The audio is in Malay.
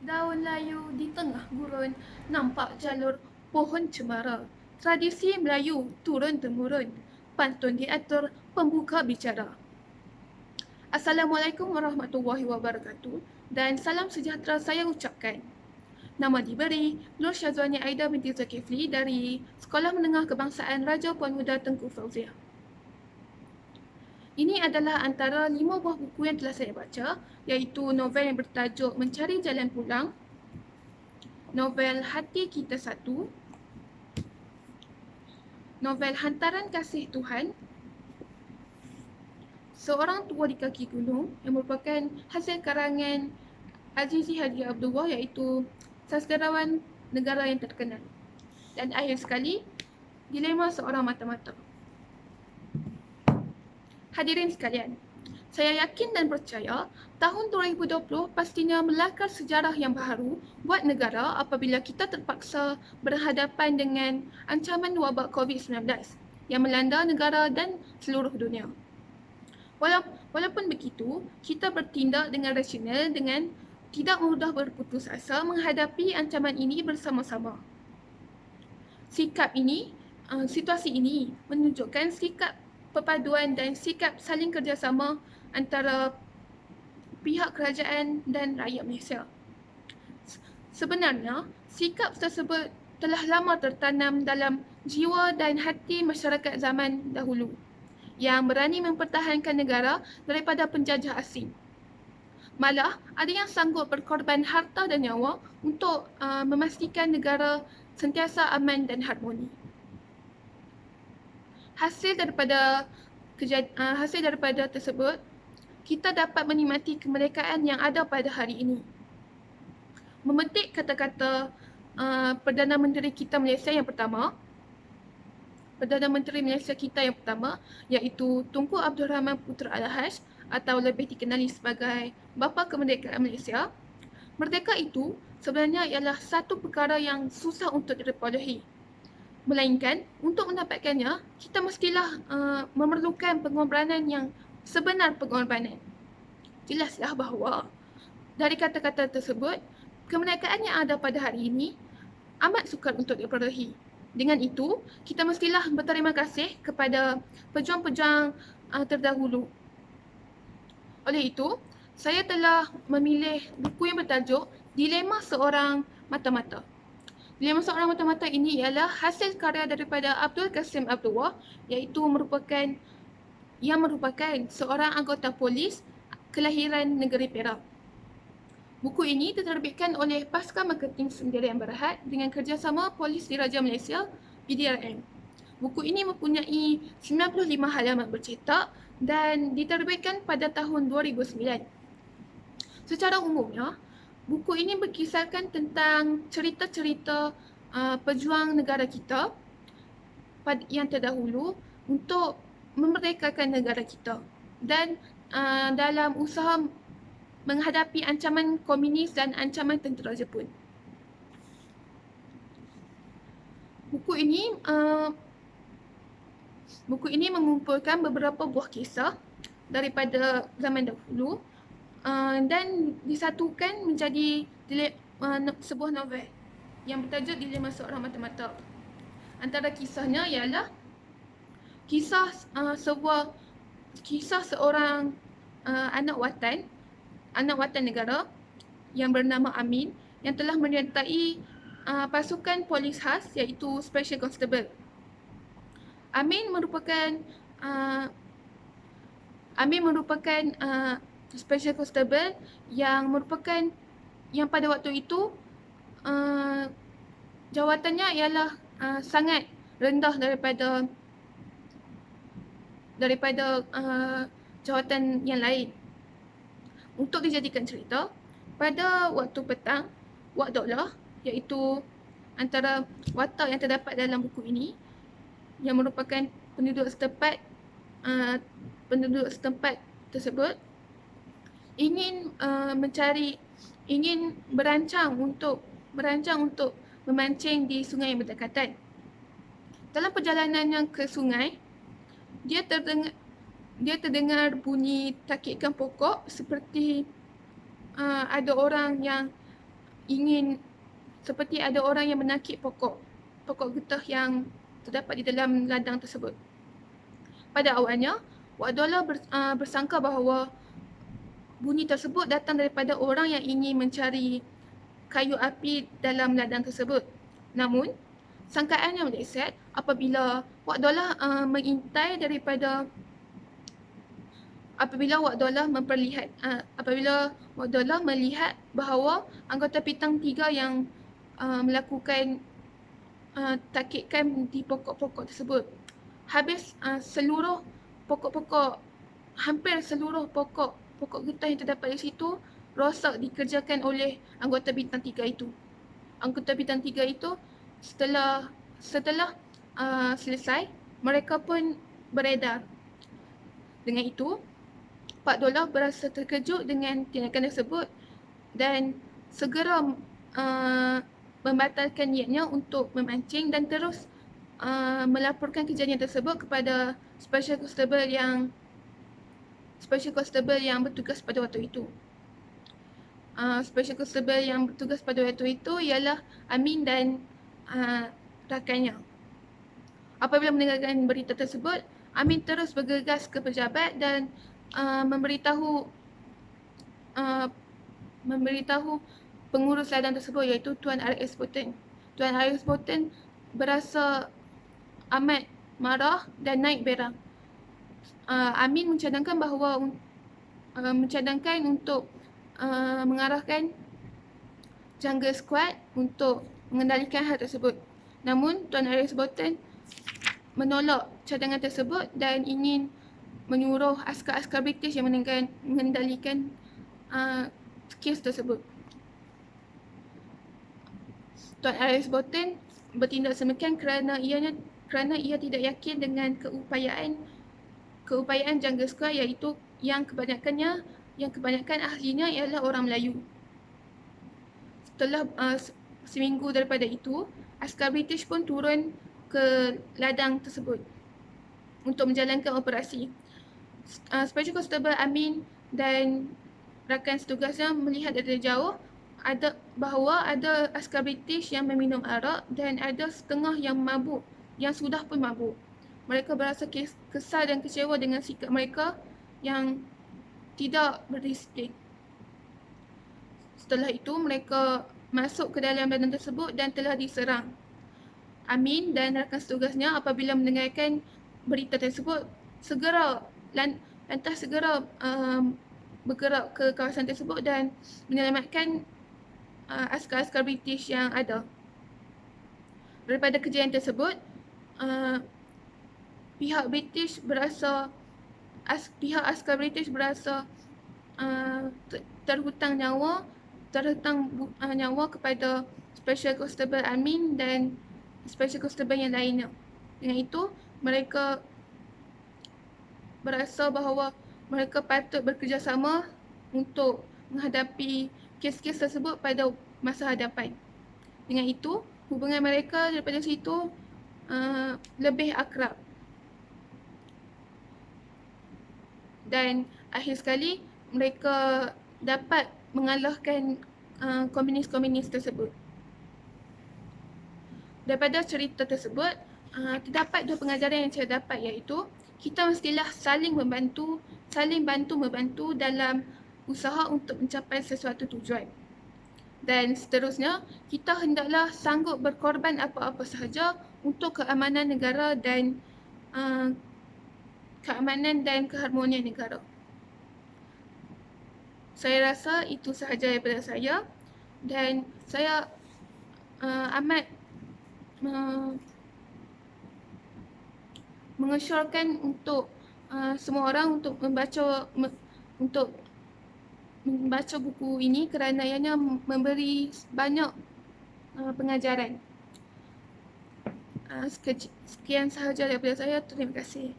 Daun layu di tengah gurun, nampak jalur pohon cemara. Tradisi Melayu turun-temurun, pantun diatur, pembuka bicara. Assalamualaikum warahmatullahi wabarakatuh dan salam sejahtera saya ucapkan. Nama diberi Nur Syazwani Aida binti Zulkifli dari Sekolah Menengah Kebangsaan Raja Puan Muda Tengku Fauziah. Ini adalah antara 5 buah buku yang telah saya baca, iaitu novel yang bertajuk Mencari Jalan Pulang, novel Hati Kita Satu, novel Hantaran Kasih Tuhan, Seorang Tua di Kaki Gunung yang merupakan hasil karangan Azizi Hadia Abdullah, iaitu sastrawan negara yang terkenal. Dan akhir sekali, Dilema Seorang Mata-Mata. Hadirin sekalian, saya yakin dan percaya tahun 2020 pastinya melakar sejarah yang baharu buat negara apabila kita terpaksa berhadapan dengan ancaman wabak COVID-19 yang melanda negara dan seluruh dunia. Walaupun begitu, kita bertindak dengan rasional dengan tidak mudah berputus asa menghadapi ancaman ini bersama-sama. Situasi ini menunjukkan sikap perpaduan dan sikap saling kerjasama antara pihak kerajaan dan rakyat Malaysia. Sebenarnya, sikap tersebut telah lama tertanam dalam jiwa dan hati masyarakat zaman dahulu yang berani mempertahankan negara daripada penjajah asing. Malah, ada yang sanggup berkorban harta dan nyawa untuk memastikan negara sentiasa aman dan harmoni. Hasil daripada tersebut, kita dapat menikmati kemerdekaan yang ada pada hari ini. Memetik kata-kata Perdana Menteri kita Malaysia yang pertama, iaitu Tunku Abdul Rahman Putra Alhaj atau lebih dikenali sebagai Bapa Kemerdekaan Malaysia. Merdeka itu sebenarnya ialah satu perkara yang susah untuk diperolehi. Melainkan, untuk mendapatkannya, kita mestilah memerlukan pengorbanan yang sebenar pengorbanan. Jelaslah bahawa dari kata-kata tersebut, kemerdekaan yang ada pada hari ini amat sukar untuk diperolehi. Dengan itu, kita mestilah berterima kasih kepada pejuang-pejuang terdahulu. Oleh itu, saya telah memilih buku yang bertajuk Dilema Seorang Mata-Mata. Dilema Seorang Mata-Mata ini ialah hasil karya daripada Abdul Kasim Abdullah, iaitu merupakan seorang anggota polis kelahiran negeri Perak. Buku ini diterbitkan oleh Pasukan Marketing Sendirian Berhad dengan kerjasama Polis Diraja Malaysia, PDRM. Buku ini mempunyai 95 halaman bercetak dan diterbitkan pada tahun 2009. Secara umumnya, buku ini berkisarkan tentang cerita-cerita pejuang negara kita yang terdahulu untuk memerdekakan negara kita dan dalam usaha menghadapi ancaman komunis dan ancaman tentera Jepun. Buku ini mengumpulkan beberapa buah kisah daripada zaman dahulu dan disatukan menjadi sebuah novel yang bertajuk Dilema Seorang Mata-Mata. Antara kisahnya ialah kisah seorang anak watan negara yang bernama Amin yang telah menyertai pasukan polis khas iaitu Special Constable. Amin merupakan Special Constable yang pada waktu itu jawatannya ialah sangat rendah daripada jawatan yang lain. Untuk dijadikan cerita, pada waktu petang, Wak Doklah, iaitu antara watak yang terdapat dalam buku ini, yang merupakan penduduk setempat tersebut, ingin merancang untuk memancing di sungai yang berdekatan. Dalam perjalanannya ke sungai, dia terdengar bunyi takikan pokok seperti ada orang yang ingin seperti ada orang yang menakik pokok getah yang terdapat di dalam ladang tersebut. Pada awalnya, Wak Daulah bersangka bahawa bunyi tersebut datang daripada orang yang ingin mencari kayu api dalam ladang tersebut. Namun, sangkaannya meleset apabila Wak Daulah mengintai daripada apabila Wak Daulah melihat bahawa anggota Bintang 3 yang melakukan takikan di pokok-pokok tersebut. Hampir seluruh pokok getah yang terdapat di situ rosak dikerjakan oleh anggota Bintang 3 itu. Anggota Bintang 3 itu setelah selesai, mereka pun beredar. Dengan itu, Pak Daulah berasa terkejut dengan tindakan tersebut dan segera membatalkan niatnya untuk memancing dan terus melaporkan kejadian tersebut kepada Special Constable yang bertugas pada waktu itu. Special Constable yang bertugas pada waktu itu ialah Amin dan rakannya. Apabila mendengarkan berita tersebut, Amin terus bergegas ke pejabat dan memberitahu pengurus ladang tersebut iaitu Tuan R.S. Boten. Tuan R.S. Boten berasa amat marah dan naik berang. Amin mencadangkan untuk mengarahkan jungle squad untuk mengendalikan hal tersebut. Namun Tuan R.S. Boten menolak cadangan tersebut dan ingin menyuruh askar-askar British yang mengendalikan kes tersebut. Tuan R.S. Boten bertindak semikian kerana ia tidak yakin dengan keupayaan jungle squad iaitu yang kebanyakan ahlinya ialah orang Melayu. Setelah seminggu daripada itu, askar British pun turun ke ladang tersebut untuk menjalankan operasi. Special Constable Amin dan rakan setugasnya melihat dari jauh bahawa ada askar British yang meminum arak dan ada setengah yang mabuk, yang sudah pun mabuk. Mereka berasa kesal dan kecewa dengan sikap mereka yang tidak berdisiplin. Setelah itu, mereka masuk ke dalam ladang tersebut dan telah diserang. Amin dan rakan setugasnya apabila mendengarkan berita tersebut lantas segera bergerak ke kawasan tersebut dan menyelamatkan askar-askar British yang ada. Daripada kejadian tersebut, pihak askar British berasa terhutang nyawa kepada Special Constable Amin dan Special Constable yang lainnya. Dengan itu, mereka berasa bahawa mereka patut bekerjasama untuk menghadapi kes-kes tersebut pada masa hadapan. Dengan itu, hubungan mereka daripada situ lebih akrab. Dan akhir sekali, mereka dapat mengalahkan komunis-komunis tersebut. Daripada cerita tersebut, terdapat dua pengajaran yang saya dapat iaitu kita mestilah saling bantu-membantu dalam usaha untuk mencapai sesuatu tujuan. Dan seterusnya, kita hendaklah sanggup berkorban apa-apa sahaja untuk keamanan negara dan keharmonian negara. Saya rasa itu sahaja daripada saya dan saya amat mengesyorkan untuk semua orang untuk membaca buku ini kerana ianya memberi banyak pengajaran. Sekian sahaja daripada saya. Terima kasih.